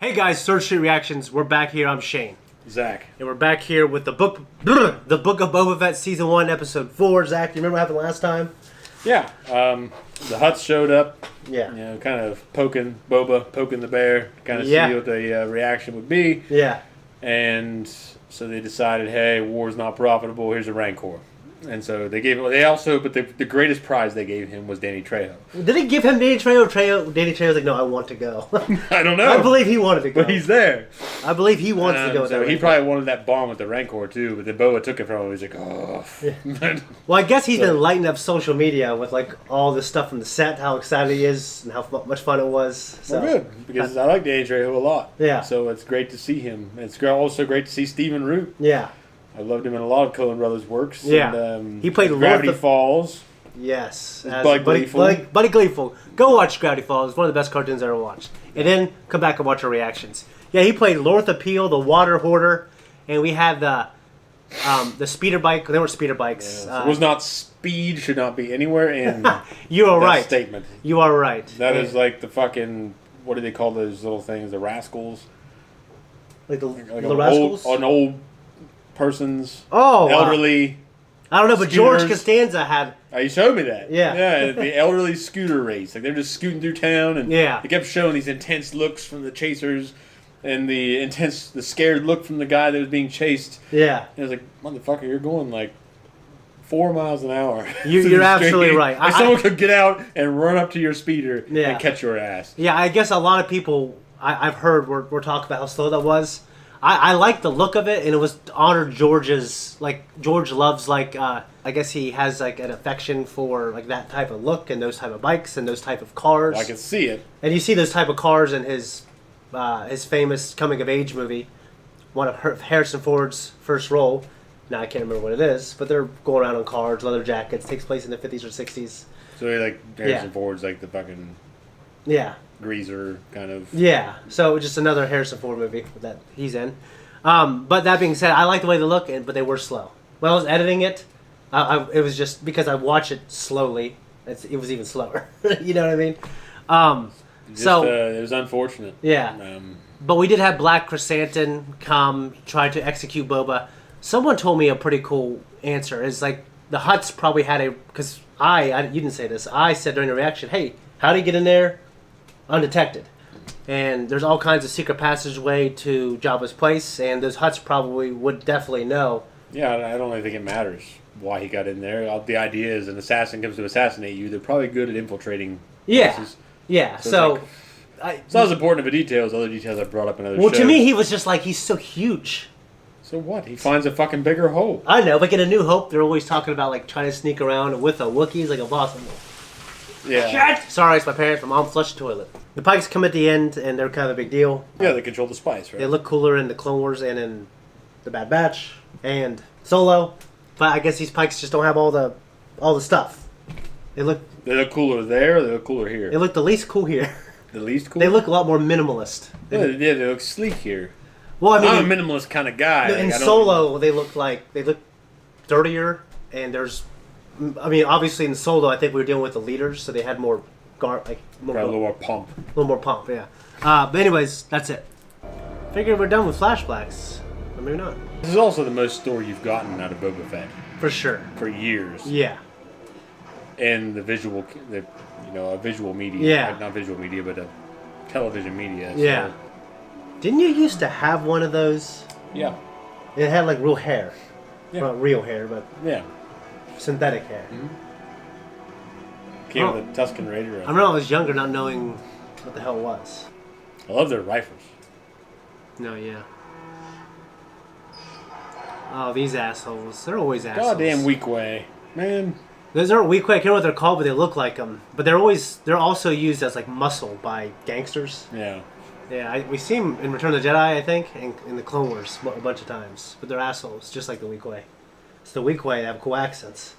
Hey guys, Third Street Reactions. We're back here. I'm Shane. Zakk. And we're back here with the book of Boba Fett Season 1, Episode 4. Zakk, you remember what happened last time? Yeah. The Hutts showed up. Yeah. You know, kind of poking the bear, kind of see what the reaction would be. Yeah. And so they decided, hey, war's not profitable. Here's a Rancor. And so they gave it. They also, but the greatest prize they gave him was Danny Trejo. Did they give him Danny Trejo? Danny Trejo was like, no, I want to go. I don't know. I believe he wanted to go. But he's there. I believe he wants to go. So he probably wanted that bomb with the Rancor too, but then Boba took it from him. He's like, oh. Yeah. Well, I guess he's been lighting up social media with like all this stuff from the set, how excited he is, and how much fun it was. So well, good, because I like Danny Trejo a lot. Yeah. So it's great to see him. It's also great to see Stephen Root. Yeah. I loved him in a lot of Coen Brothers works. Yeah. And, he played Gravity Falls. Yes. Buddy Gleeful. Go watch Gravity Falls. It's one of the best cartoons I ever watched. And then come back and watch our reactions. Yeah, he played Lortha Peel, the water hoarder, and we had the speeder bike. They were speeder bikes. Yeah, so it was not speed, should not be anywhere in you are that right. statement. You are right. That is like the fucking, what do they call those little things? The rascals? Like the rascals? An old person's elderly. I don't know, but scooters. George Costanza had. Oh, you showed me that. Yeah. Yeah, the elderly scooter race. Like they're just scooting through town, and they kept showing these intense looks from the chasers, and the scared look from the guy that was being chased. Yeah. And I was like, motherfucker, you're going like 4 miles an hour. You're absolutely right. Like someone could get out and run up to your speeder and catch your ass. Yeah, I guess a lot of people I've heard were talking about how slow that was. I like the look of it, and it was honored George's, like, George loves, like, I guess he has, like, an affection for, like, that type of look and those type of bikes and those type of cars. Well, I can see it. And you see those type of cars in his famous coming-of-age movie, one of Harrison Ford's first role. Now, I can't remember what it is, but they're going around on cars, leather jackets, takes place in the 50s or 60s. So, like, Harrison Ford's, like, the fucking... Yeah. Greaser kind of. Yeah, so just another Harrison Ford movie that he's in. But that being said, I like the way they look, but they were slow. When I was editing it, it was just because I watch it slowly. It was even slower. You know what I mean? It was unfortunate. Yeah. But we did have Black Chrysanthemum come try to execute Boba. Someone told me a pretty cool answer. It's like the Hutts probably had because you didn't say this. I said during the reaction, "Hey, how do you get in there undetected?" And there's all kinds of secret passageway to Jabba's place, and those Hutts probably would definitely know. Yeah, I don't really think it matters why he got in there. The idea is an assassin comes to assassinate you. They're probably good at infiltrating places. Yeah. So it's not as important of a detail as other details I brought up in other shows. Well, to me, he was just like, he's so huge. So what? He finds a fucking bigger hole. I know, but in A New Hope, they're always talking about like trying to sneak around with a Wookiee. Like impossible. Yeah. Shit! Sorry, it's my parents. My mom flushed the toilet. The Pikes come at the end, and they're kind of a big deal. Yeah, they control the spice, right? They look cooler in the Clone Wars and in the Bad Batch and Solo, but I guess these Pikes just don't have all the stuff. They look cooler there, or they look cooler here? They look the least cool here. The least cool? They look a lot more minimalist. They look sleek here. Well, I mean, I'm a minimalist kind of guy. In Solo, they look dirtier, and there's. I mean, obviously in Solo, I think we were dealing with the leaders, so they had more a little more pump. A little more pump, yeah. But anyways, that's it. Figured we're done with flashbacks. Or maybe not. This is also the most story you've gotten out of Boba Fett. For sure. For years. Yeah. And the visual media. Yeah. Not visual media, but television media. So. Yeah. Didn't you used to have one of those? Yeah. It had like real hair. Yeah. Not real hair, but... Yeah. Synthetic hair. Came with a Tusken Raider. I remember I was younger not knowing what the hell it was. I love their rifles. No, yeah. Oh, these assholes. They're always assholes. Goddamn weak way. Man. Those aren't weak way. I can't remember what they're called, but they look like them. But they're also used as like muscle by gangsters. Yeah. Yeah, we see them in Return of the Jedi, I think, and in the Clone Wars a bunch of times. But they're assholes, just like the weak way. It's the weak way. They have cool accents.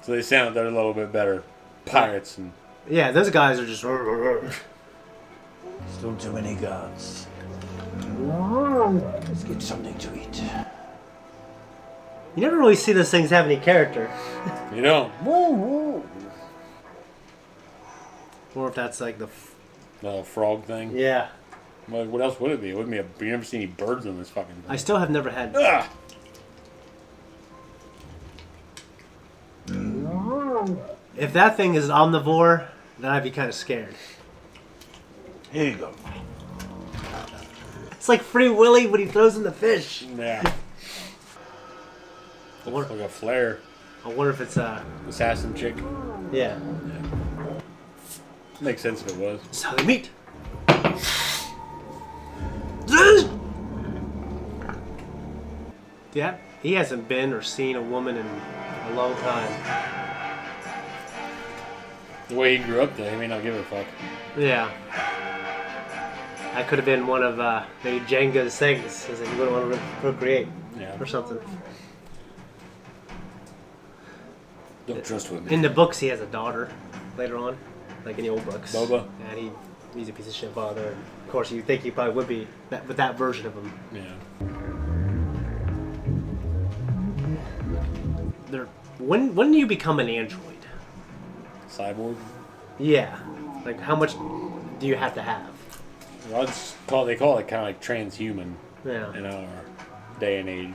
So they're a little bit better pirates. And yeah, those guys are just... Still too many gods. Let's get something to eat. You never really see those things have any character. You don't. Or if that's like the... The frog thing. Yeah. Well, what else would it be? It wouldn't be you never see any birds on this fucking thing. I still have never had. Ugh! If that thing is omnivore, then I'd be kind of scared. Here you go. It's like Free Willy when he throws in the fish. Yeah. Looks like a flare. I wonder if it's assassin chick. Yeah. Makes sense if it was. That's how they meet. Yeah, he hasn't been or seen a woman in a long time. The way he grew up there, he may not give a fuck. Yeah. That could have been one of maybe Jenga's things, is that he wouldn't want to procreate or something. Don't trust women. In the books, he has a daughter later on, like in the old books. Boba? And he's a piece of shit father. And of course, you think he probably would be with that version of him. Yeah. When do you become an android? Cyborg? Yeah. Like, how much do you have to have? Well, they call it kind of like transhuman in our day and age.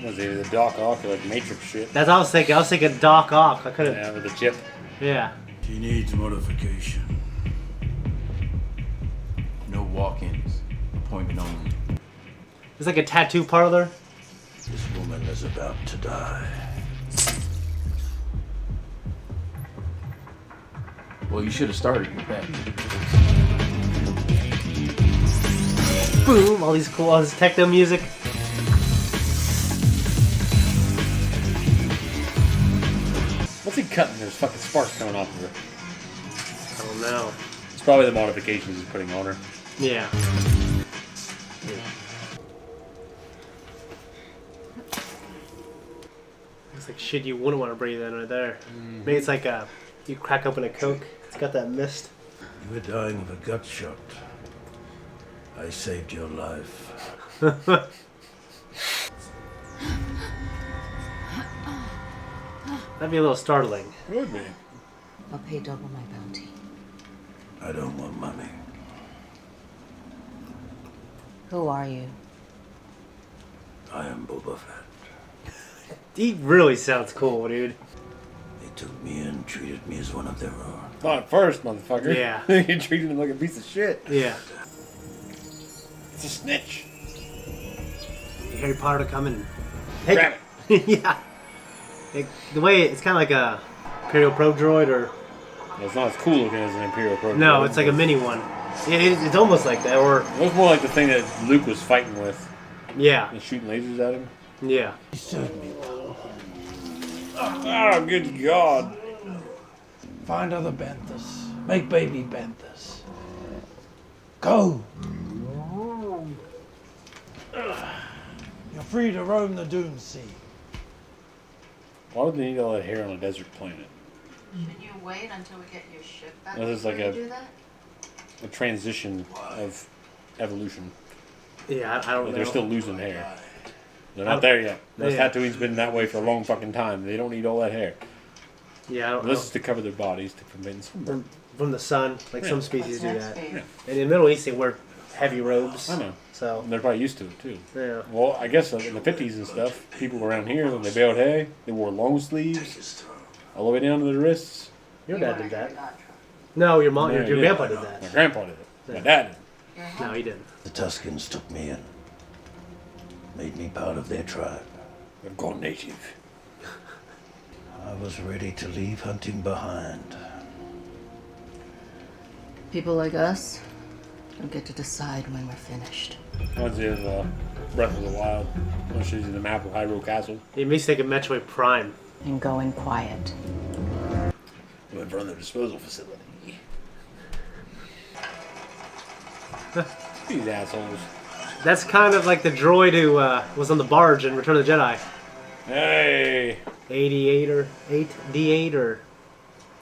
Was it the Doc Ock or like Matrix shit? That's what I was thinking. I was thinking Doc Ock. I couldn't. Yeah, with the chip. Yeah. She needs modification. No walk-ins. Appointment only. It's like a tattoo parlor. This woman is about to die. Well, you should have started with that. Boom! All this techno music. What's he cutting? There's fucking sparks coming off of her. I don't know. It's probably the modifications he's putting on her. Yeah. It's like shit you wouldn't want to breathe in right there. Maybe it's like you crack open a Coke. It's got that mist. You were dying of a gut shot. I saved your life. That'd be a little startling. It would be. I'll pay double my bounty. I don't want money. Who are you? I am Boba Fett. He really sounds cool, dude. They took me in, treated me as one of their own. Not at first, motherfucker. Yeah. You treated him like a piece of shit. Yeah. It's a snitch. Harry Potter to come and Grab it. Yeah. The way it's kind of like a Imperial Probe Droid, or It's not as cool looking as an Imperial Probe. no, it's like a mini one. It's almost like that, or It was more like the thing that Luke was fighting with. yeah, And shooting lasers at him. yeah. He served me well. Oh, good God. Find other Banthas. Make baby Banthas. Go! You're free to roam the Doom Sea. Why would they need all that hair on a desert planet? Should you wait until we get your ship back This is like before a- you do that? A transition of evolution. Yeah, I don't But know. they're still losing hair. They're not there yet. Those Yeah. Tatooine's been that way for a long fucking time. They don't need all that hair. Yeah, I don't This know. is to cover their bodies to prevent sunburn. From the sun, like some Yeah. species do What's that. next, babe? And in the Middle East, they wear heavy robes. I know. So And they're probably used to it too. yeah, Well, I guess in the 50s and stuff, people around here, when they baled hay, they wore long sleeves all the way down to their wrists. your You dad wanna did hear that. Godra. No, your mom, your Yeah, grandpa I did know. that. My grandpa did it. Yeah. My dad did it. Your No, head? he didn't. The Tuscans took me in. Made me part of their tribe. I've gone native. I was ready to leave hunting behind. People like us don't get to decide when we're finished. Reminds me of Breath of the Wild. When she's in the map of Hyrule Castle. He makes like a Metroid Prime. And go in quiet. Went from their disposal facility. These assholes. That's kind of like the droid who was on the barge in Return of the Jedi. Hey! 88 or 8D8 or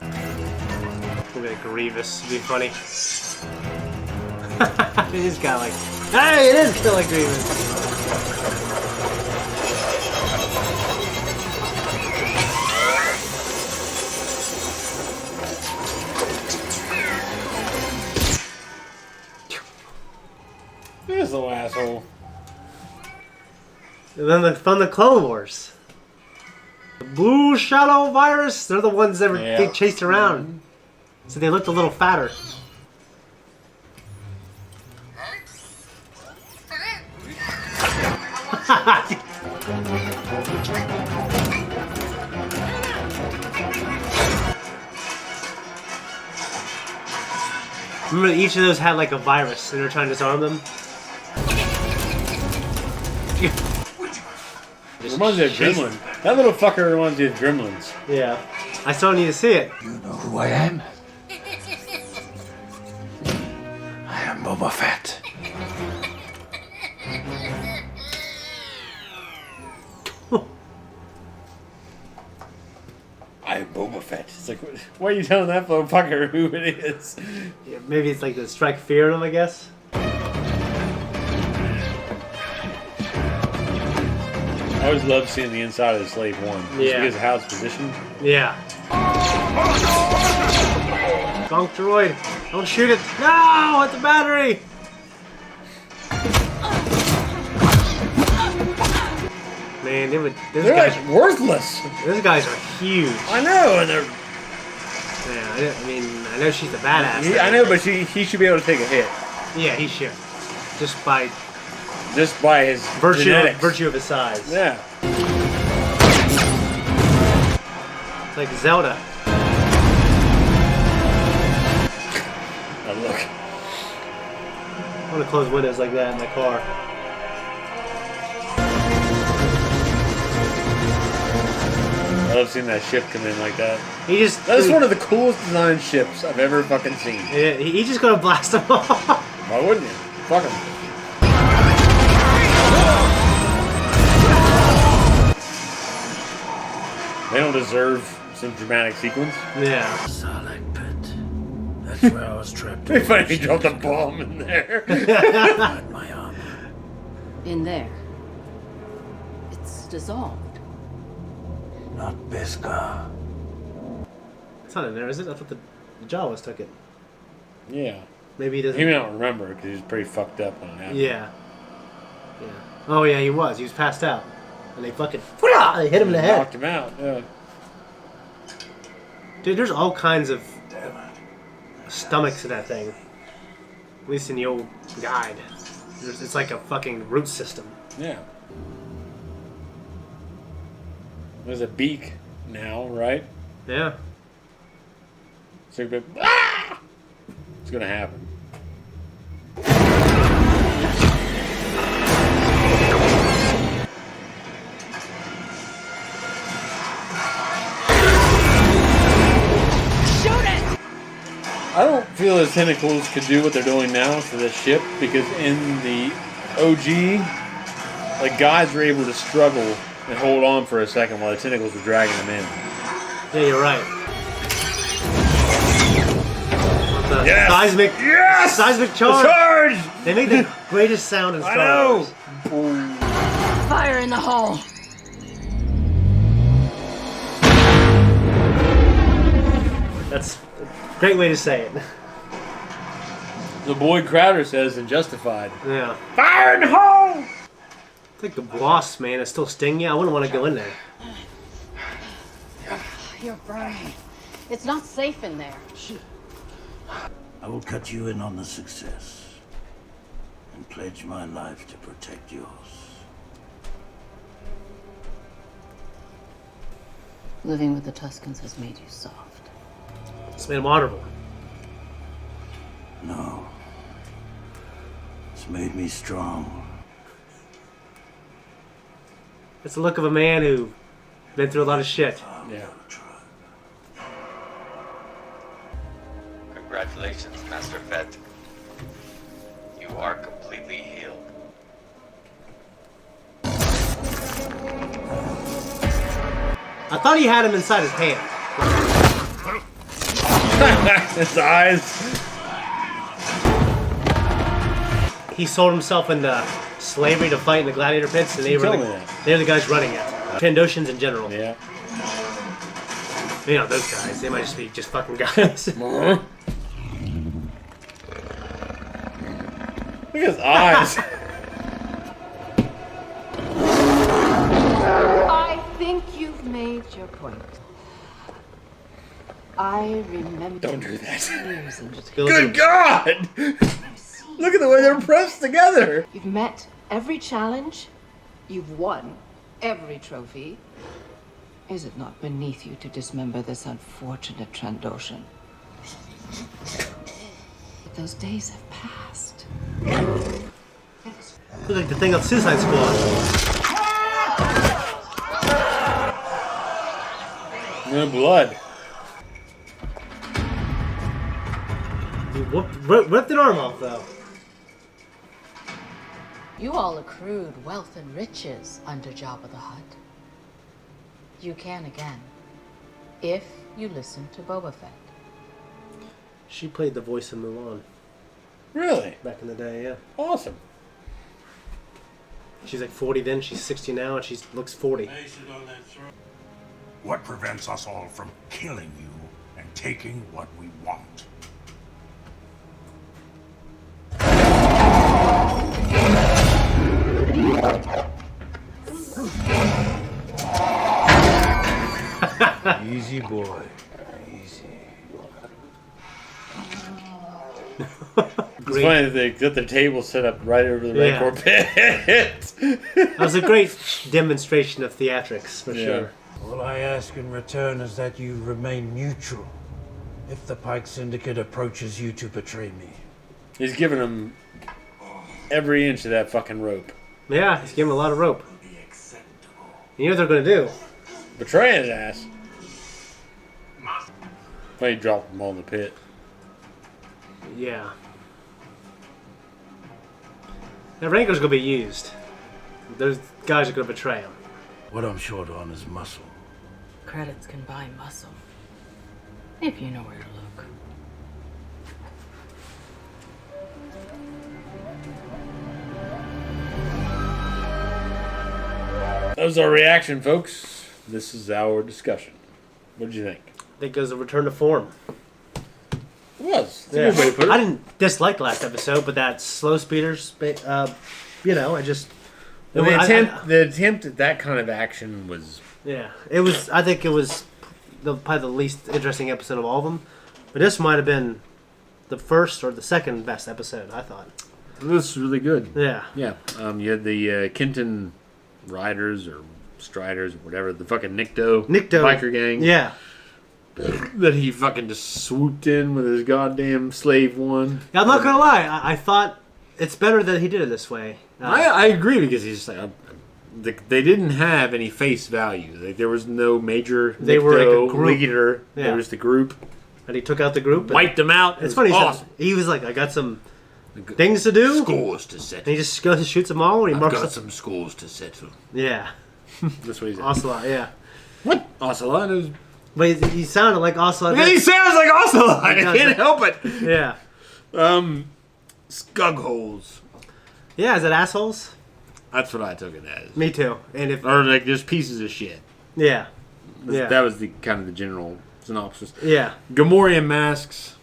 maybe like Grievous would be funny. It is kind of like, hey, it is kind of like Grievous. And then from the Clone Wars. The Blue Shadow Virus, they're the ones that get chased around. So they looked a little fatter. Remember, each of those had like a virus, and they're trying to disarm them. Reminds me of Gremlin. That little fucker reminds me of Gremlins. Yeah, I still need to see it. You know who I am? I am Boba Fett. I am Boba Fett. It's like, why are you telling that little fucker who it is? Yeah, maybe it's like the strike fear in them, I guess. I always love seeing the inside of the Slave One. Just because of how it's positioned. Yeah. Gonk droid. Don't shoot it. No! It's a battery! Man, those They're guys like worthless. Those guys are huge. I know, and they're... Yeah, I mean, I know she's the badass. I know, but he should be able to take a hit. Yeah, he should. Just by his virtue of his size. Yeah. It's like Zelda. Oh, look. I want to close windows like that in my car. I love seeing that ship come in like that. That is one of the coolest design ships I've ever fucking seen. Yeah, he's just gonna blast them off. Why wouldn't you? Fuck him. They don't deserve some dramatic sequence. Yeah. Sarlacc pit. That's where I was trapped. They finally dropped a bomb in there. My armor. In there. It's dissolved. Not Beskar. It's not in there, is it? I thought the Jawas took it. Yeah. Maybe he doesn't. He may not remember because he was pretty fucked up when it happened. Yeah. Yeah. Oh yeah, he was. He was passed out, and they fucking they hit him in the head. Knocked him out. Yeah. Dude, there's all kinds of stomachs in that thing. At least in the old guide. It's like a fucking root system. Yeah. There's a beak now, right? Yeah. So it's gonna happen. I don't feel his tentacles could do what they're doing now to this ship because in the OG, like guys were able to struggle and hold on for a second while the tentacles were dragging them in. Yeah, you're right. The Yes! seismic charge. Charge! They make the greatest sound in Star Wars. Fire in the hole. That's a great way to say it. The Boyd Crowder says in Justified. Yeah. Fire in the hole! It's like the wasps, man. It's still sting you. I wouldn't want to go in there. You're burning. It's not safe in there. I will cut you in on the success and pledge my life to protect yours. Living with the Tuscans has made you soft. It's made him honorable. No. It's made me strong. It's the look of a man who been through a lot of shit. Yeah. Congratulations, Master Fett. You are completely healed. I thought he had him inside his hand. His eyes. He sold himself into slavery to fight in the gladiator pits, and they're the guys running it. Pandoshans in general. Yeah. You know, those guys, they might just be just fucking guys. Look at his eyes. get your point. I remember. Don't do that. Years into Good God! Look at the way they're pressed together. You've met every challenge. You've won every trophy. Is it not beneath you to dismember this unfortunate Trandoshan? But those days have passed. Look like the thing on Suicide Squad. No blood. He ripped an arm off, though. You all accrued wealth and riches under Jabba the Hutt. You can again, if you listen to Boba Fett. She played the voice of Mulan Really? back in the day, yeah. Awesome. She's like 40 then, she's 60 now, and she looks 40. What prevents us all from killing you and taking what we want? Easy, boy. Easy. It's funny that they got their table set up right over the Yeah. Rancor pit. That was a great demonstration of theatrics, for Yeah. sure. All I ask in return is that you remain neutral if the Pike Syndicate approaches you to betray me. He's giving them every inch of that fucking rope. Yeah, he's giving him a lot of rope. You know what they're going to do? Betray his ass. Well, he dropped them all in the pit. Yeah. Now, Rancor's going to be used. Those guys are going to betray him. What I'm short on is muscle. Credits can buy muscle, if you know where to look. That was our reaction, folks. This is our discussion. What did you think? I think it was a return to form. It was. It's a good way to put it. I didn't dislike last episode, but that slow speeders, you know, I just... The attempt at that kind of action was... Yeah, it was. I think it was probably the least interesting episode of all of them. But this might have been the first or the second best episode, I thought. This was really good. Yeah. Yeah. You had the Kenton Riders or Striders or whatever, the fucking Nikto biker gang. Yeah. That he fucking just swooped in with his goddamn slave one. Yeah, I'm not going to lie. I thought it's better that he did it this way. I agree because he's just like... They didn't have any face value. Like, there was no major They were like a group. leader. Yeah. There was the group. And he took out the group. And Wiped them out. it's funny. Awesome. He was like, I got some things to do. Scores to settle. And he just goes and shoots them all. And he marks up. some scores to settle. Yeah. That's what he said. Ocelot, yeah. What? Ocelot is... But he sounded like Ocelot. He sounds like Ocelot. I does. can't help it. Yeah. Scugholes. Yeah, is it assholes? That's what I took it as. Me too. And if... Or like just pieces of shit. Yeah. Yeah. That was the kind of the general synopsis. Yeah. Gamorrean masks.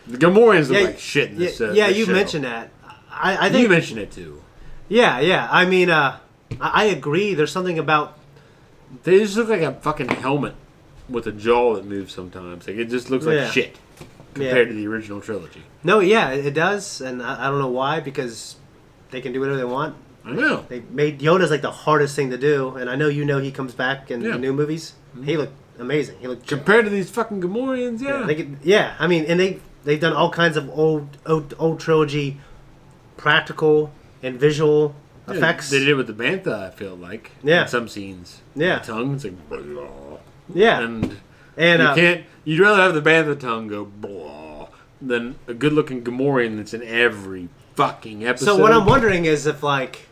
The Gamorreans look like shit in this. Yeah, this you show. mentioned that. I think You mentioned it too. Yeah. I mean, I agree. There's something about... They just look like a fucking helmet with a jaw that moves sometimes. Like it just looks like Yeah. shit compared to the original trilogy. No, yeah, it does. And I don't know why, because they can do whatever they want. I know. They made Yoda's like the hardest thing to do. And I know he comes back in the new movies. He looked amazing. He looked... Compared to these fucking Gamorreans, yeah. I mean, and they've done all kinds of old trilogy practical and visual effects. They did it with the Bantha, I feel like. Yeah. In some scenes. Yeah. The tongue, it's like... Blah. Yeah. And And you'd rather have the Bantha tongue go blah than a good-looking Gamorrean that's in every fucking episode. so what I'm wondering is if, like,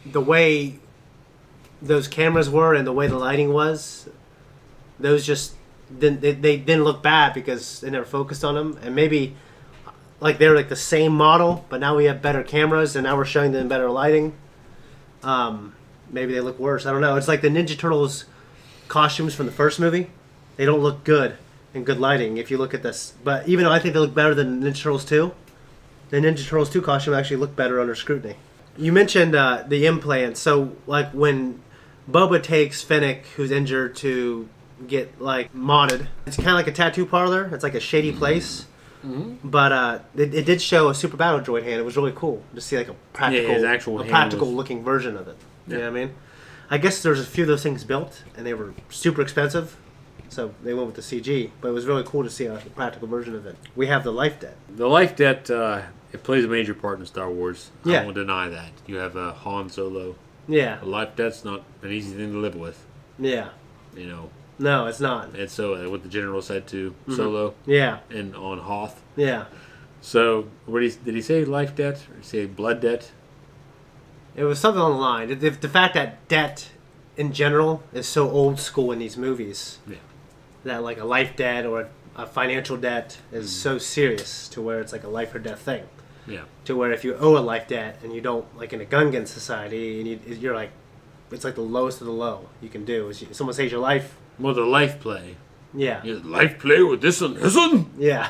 the way those cameras were and the way the lighting was, those just didn't they didn't look bad because they never focused on them, and maybe like they're like the same model, but now we have better cameras and now we're showing them better lighting. Maybe they look worse. I don't know. It's like the Ninja Turtles costumes from the first movie. They don't look good in good lighting if you look at this. But even though I think they look better than Ninja Turtles 2, the Ninja Turtles 2 costume actually looked better under scrutiny. You mentioned the implants. So, like, when Boba takes Fennec, who's injured, to get like modded. It's kind of like a tattoo parlor. It's like a shady place. But it did show a super battle droid hand. It was really cool to see like a practical, his actual hand practical was- looking version of it. You know what I mean? I guess there's a few of those things built, and they were super expensive, so they went with the CG. But it was really cool to see a practical version of it. We have the life debt. The life debt, it plays a major part in Star Wars. Yeah. I won't deny that. You have Han Solo. Yeah, A life debt's not an easy thing to live with. yeah. You know, No, it's not. and so what the general said to Solo Yeah, and on Hoth. yeah. So, did he say life debt or did he say blood debt? It was something on the line. The fact that debt, in general, is so old school in these movies. Yeah. That like a life debt or a financial debt is so serious to where it's like a life or death thing. Yeah. To where if you owe a life debt and you don't, like in a Gungan society, and you're like, it's like the lowest of the low you can do. Is someone saves your life. Well, the life play. Yeah. Yeah, life play with this one. Yeah.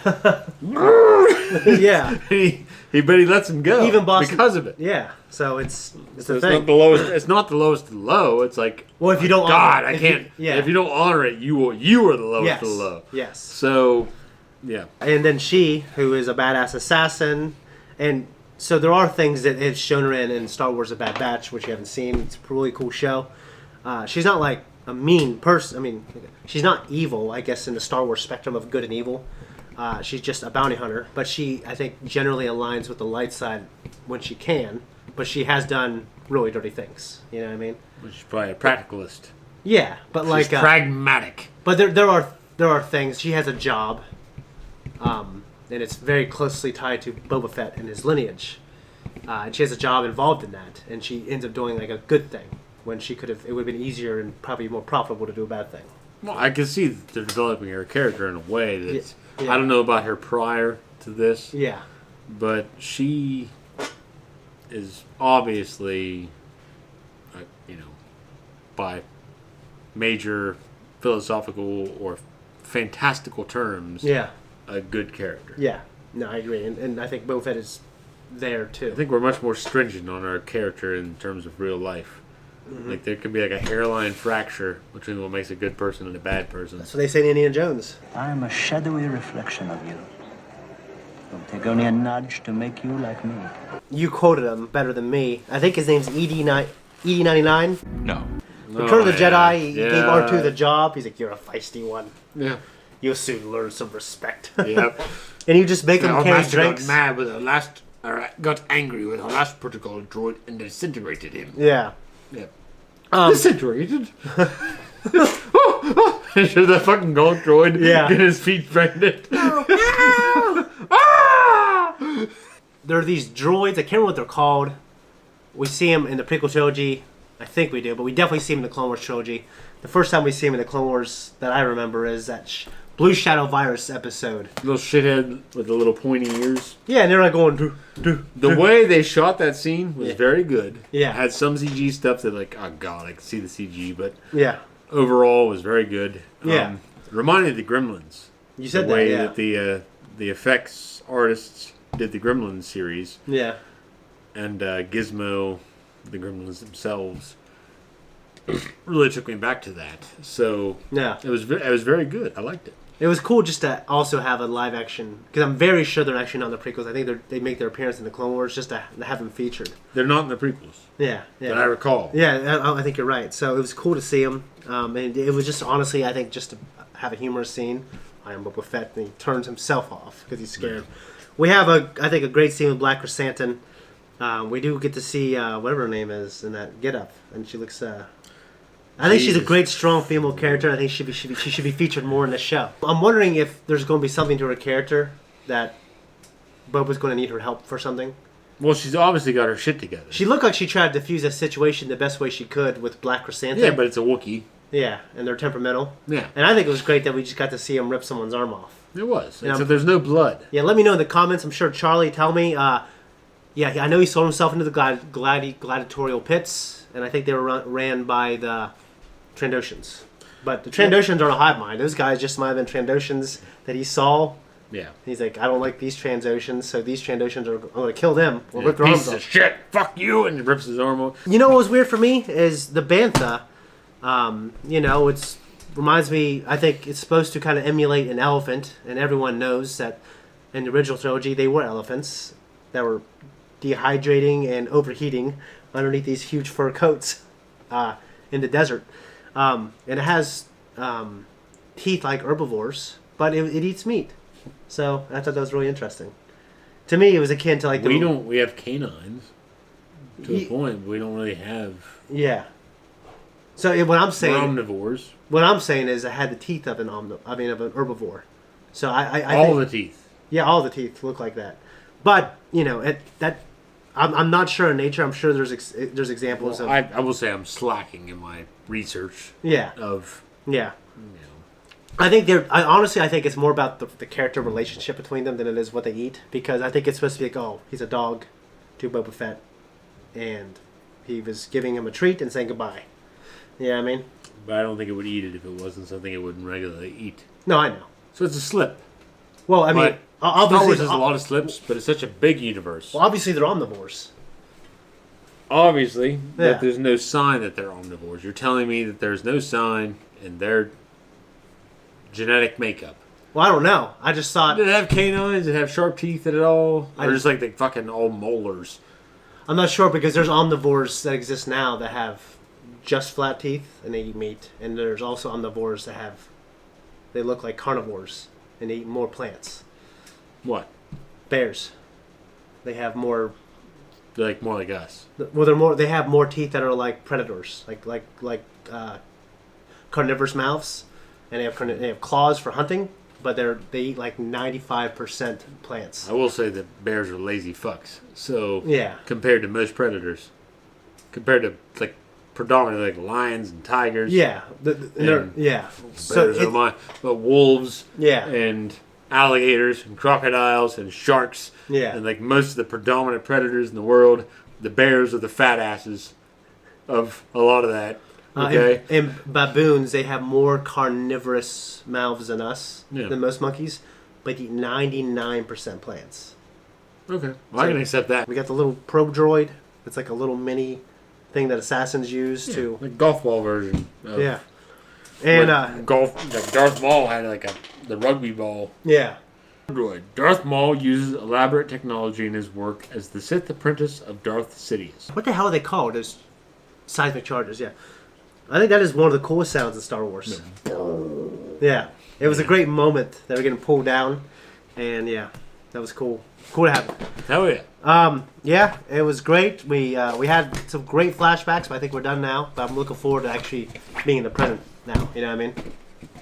Yeah. He bet he lets him go. Even Boston, because of it. Yeah. So it's So a it's thing. not the lowest. It's not the lowest of the low. It's like, Well, if you don't God, honor, I if you- can't. yeah. If you don't honor it, you are the lowest Yes. of the low. Yes. So, yeah. And then she, who is a badass assassin, and so there are things that it's shown her in Star Wars: A Bad Batch, which you haven't seen. It's a really cool show. She's not like a mean person. I mean, she's not evil, I guess, in the Star Wars spectrum of good and evil. She's just a bounty hunter, but she, I think, generally aligns with the light side when she can. But she has done really dirty things. You know what I mean? Which is probably a practicalist. Yeah, but like, She's pragmatic. but there are things. She has a job, and it's very closely tied to Boba Fett and his lineage. And she has a job involved in that, and she ends up doing like a good thing when she could have. It would have been easier and probably more profitable to do a bad thing. Well, I can see that they're developing her character in a way that Yeah. I don't know about her prior to this, Yeah, but she is obviously, by major philosophical or fantastical terms, yeah, a good character. yeah. No, I agree, and I think Boba Fett is there too. I think we're much more stringent on our character in terms of real life. Like there could be like a hairline fracture between what makes a good person and a bad person. So they say in Indiana Jones. I am a shadowy reflection of you. It'll take only a nudge to make you like me. You quoted him better than me. I think his name's ED99. No. Return of the Jedi. He yeah. gave R2 the job. He's like, "You're a feisty one. Yeah. You'll soon learn some respect." Yep. And you just make him carry drinks. got mad with the last, or got angry with the last protocol droid and disintegrated him. Yeah. Yeah. Um, Disintegrated. Should that fucking gold droid Yeah. get his feet pregnant? There are these droids. I can't remember what they're called. We see them in the prequel trilogy. I think we do, but we definitely see them in the Clone Wars trilogy. The first time we see them in the Clone Wars that I remember is that Blue Shadow Virus episode. Little shithead with the little pointy ears. Yeah, and they're like going, do. The way they shot that scene was Yeah. very good. Yeah. It had some CG stuff that like, oh god, I could see the CG, but Yeah. overall was very good. Yeah. Reminded me of the Gremlins. You said the way that, yeah. that the effects artists did the Gremlins series, Yeah. and Gizmo, the Gremlins themselves, really took me back to that. So Yeah. it was very good. I liked it. It was cool just to also have a live action, because I'm very sure they're actually not in the prequels. I think they make their appearance in the Clone Wars just to have them featured. They're not in the prequels, Yeah. Yeah. that I recall. Yeah, I think you're right. So it was cool to see him, and it was just honestly, I think, just to have a humorous scene. I am Boba Fett, and he turns himself off because he's scared. We have I think, a great scene with Black Chrysanthemum. We do get to see whatever her name is in that get-up, and she looks. I think she's a Jesus. great, strong female character. I think she should be featured more in the show. I'm wondering if there's going to be something to her character that Boba's going to need her help for something. Well, she's obviously got her shit together. She looked like she tried to defuse a situation the best way she could with Black Chrysanthemum. Yeah, but it's a Wookiee. Yeah, and they're temperamental. Yeah, And I think it was great that we just got to see him rip someone's arm off. it was. Yeah. Except there's no blood. Yeah, let me know in the comments. I'm sure Charlie, tell me. Yeah, I know he sold himself into the gladiatorial pits, and I think they were ran by the Trandoshans. But the Trandoshans aren't a hive mind. Those guys just might have been Trandoshans that he saw. Yeah. He's like, I don't like these Trandoshans, so these Trandoshans I'm going to kill them or rip their Piece arms of off. shit. Fuck you, and he rips his arm off. You know what was weird for me is the Bantha. You know, it's reminds me. I think it's supposed to kind of emulate an elephant, and everyone knows that in the original trilogy they were elephants that were dehydrating and overheating underneath these huge fur coats in the desert. And it has teeth like herbivores, but it eats meat. So I thought that was really interesting. To me, it was akin to like the... We have canines to a point, but we don't really have... Yeah. So what I'm saying... We're omnivores. What I'm saying is it had the teeth of an of an herbivore. So I all think, the teeth. Yeah, all the teeth look like that. But, you know, I'm not sure in nature. I'm sure there's examples of... I will say I'm slacking in my research. Yeah. Of... Yeah. You know. I think honestly, I think it's more about the character relationship between them than it is what they eat. Because I think it's supposed to be like, oh, he's a dog to Boba Fett. And he was giving him a treat and saying goodbye. You know what I mean? But I don't think it would eat it if it wasn't something it wouldn't regularly eat. No, I know. So it's a slip. Well, I mean... Star Wars has a lot of slips, but it's such a big universe. Well, obviously they're omnivores. Obviously, but there's no sign that they're omnivores. You're telling me that there's no sign in their genetic makeup. Well, I don't know. I just thought... Did it have canines? Did it have sharp teeth at all? Or just like the fucking all molars? I'm not sure because there's omnivores that exist now that have just flat teeth and they eat meat. And there's also omnivores that have... They look like carnivores and they eat more plants. What? Bears. They have more... They're like more like us. Well, they have more teeth that are like predators, like carnivorous mouths, and they have claws for hunting, but they eat like 95% plants. I will say that bears are lazy fucks. So yeah, compared to most predators, compared to like predominantly like lions and tigers. Yeah, yeah. So but wolves. Yeah. And alligators and crocodiles and sharks. Yeah. And like most of the predominant predators in the world, the bears are the fat asses of a lot of that. Okay. And baboons, they have more carnivorous mouths than us, than most monkeys, but eat 99% plants. Okay. Well, I can accept that. We got the little probe droid. It's like a little mini thing that assassins use to... Like golf ball version. Yeah. And like Darth Maul had like the rugby ball. Yeah. Droid. Darth Maul uses elaborate technology in his work as the Sith apprentice of Darth Sidious. What the hell are they called? Those seismic charges, yeah. I think that is one of the coolest sounds in Star Wars. Yeah. It was a great moment. They were getting pulled down. And yeah, that was cool. Cool to have it. Hell yeah. Yeah, it was great. We had some great flashbacks, but I think we're done now. But I'm looking forward to actually being in the present now. You know what I mean?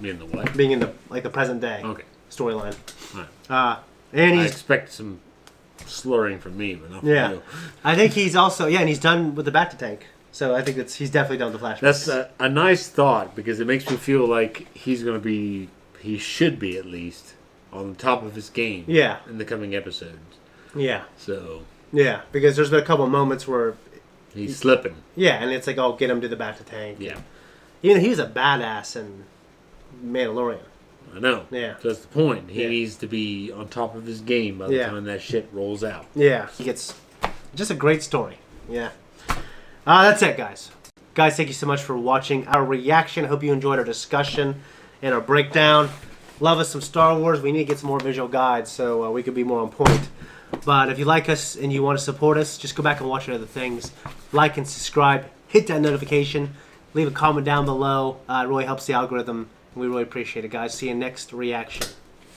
Being the what? Being in the present day. Okay. Storyline. Right. And I expect some slurring from me, but not from you. I think he's also and he's done with the Bacta tank. So I think he's definitely done with the flashbacks. That's a nice thought because it makes me feel like he should be at least on the top of his game. Yeah. In the coming episodes. Yeah. So. Yeah, because there's been a couple of moments where he's slipping. Yeah, and it's like, oh, get him to the Bacta tank. Yeah. You know, he's a badass in Mandalorian. I know. Yeah. So that's the point. He needs to be on top of his game by the time that shit rolls out. Yeah. He gets just a great story. Yeah. That's it, guys. Guys, thank you so much for watching our reaction. I hope you enjoyed our discussion and our breakdown. Love us some Star Wars. We need to get some more visual guides so we could be more on point. But if you like us and you want to support us, just go back and watch other things. Like and subscribe. Hit that notification. Leave a comment down below. It really helps the algorithm. We really appreciate it, guys. See you next reaction.